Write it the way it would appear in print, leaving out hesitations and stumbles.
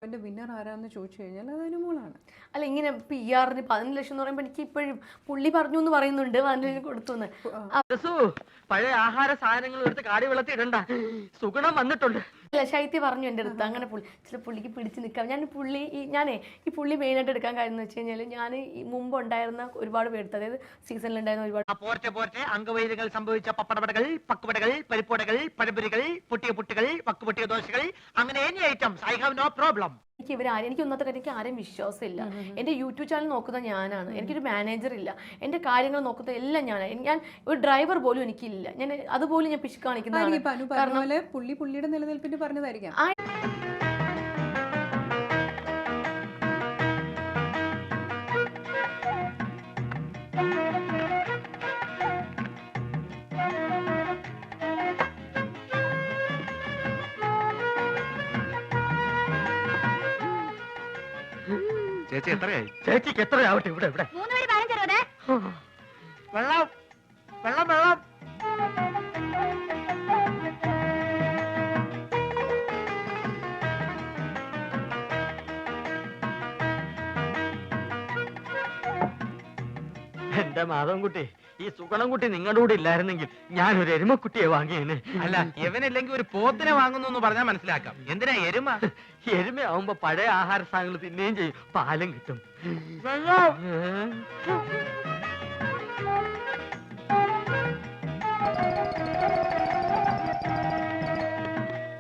അവന്റെ വിന്നർ ആരാന്ന് ചോദിച്ചു കഴിഞ്ഞാൽ അത് അനുമോളാണ്. അല്ല ഇങ്ങനെ PR-ന് 15 ലക്ഷം എന്ന് പറയുമ്പോൾ എനിക്ക് ഇപ്പോഴും പുള്ളി പറഞ്ഞു എന്ന് പറയുന്നുണ്ട് 15 ലക്ഷം കൊടുത്തുന്ന്. പഴയ ആഹാര സാധനങ്ങൾ എടുത്ത് കാടി വെള്ളത്തിൽ ഇടണ്ട, സുഗുണം വന്നിട്ടുണ്ട്. അല്ല ശൈത്യ പറഞ്ഞു എൻ്റെ അടുത്ത് അങ്ങനെ ചില പുള്ളിക്ക് പിടിച്ച് നിൽക്കാം. ഞാനേ ഈ പുള്ളി മെയിനായിട്ട് എടുക്കാൻ കാര്യം എന്ന് വെച്ച് കഴിഞ്ഞാൽ ഞാൻ മുമ്പ് ഉണ്ടായിരുന്ന ഒരുപാട് പേരെടുത്ത്, അതായത് സീസണിൽ ഉണ്ടായിരുന്ന ഒരുപാട് പോർട്ടെ അംഗവൈദ്യങ്ങൾ സംഭവിച്ച പപ്പടപടകൾ, പക്കുപടകൾ, പരിപ്പുടകൾ, പഴപുരികൾ, പൊട്ടിയ പുട്ടുകൾ, വക്കുപൊട്ടിയ ദോശകൾ, അങ്ങനെ any items I have no problem. എനിക്ക് ഒന്നത്തെ കാര്യം എനിക്ക് ആരെയും വിശ്വാസമില്ല. എൻ്റെ യൂട്യൂബ് ചാനൽ നോക്കുന്ന ഞാനാണ്, എനിക്കൊരു മാനേജർ ഇല്ല, എൻ്റെ കാര്യങ്ങൾ നോക്കുന്നത് എല്ലാം ഞാനാണ്. ഞാൻ ഒരു ഡ്രൈവർ പോലും എനിക്കില്ല. ഞാൻ അതുപോലും ഞാൻ പിശു കാണിക്കുന്നതാണ്. പുള്ളിയുടെ നിലനിൽപ്പിന് പറഞ്ഞതായിരിക്കാം. ചേച്ചി എത്രയായി? ചേച്ചിക്ക് എത്രയാവട്ടെ? ഇവിടെ ഇവിടെ വെള്ളം വെള്ളം വെള്ളം. എന്റെ മാധവൻകുട്ടി, ഈ സുഗണൻകുട്ടി നിങ്ങളുടെ കൂടെ ഇല്ലായിരുന്നെങ്കിൽ ഞാനൊരു എരുമക്കുട്ടിയെ വാങ്ങിയേനെ. അല്ല, ഇവനില്ലെങ്കിൽ ഒരു പോത്തിനെ വാങ്ങുന്നു പറഞ്ഞാൽ മനസ്സിലാക്കാം. എന്തിനാ എരുമ? എരുമയാവുമ്പോ പഴയ ആഹാര സാധനങ്ങൾ തിന്നുകയും ചെയ്യും, പാലും കിട്ടും.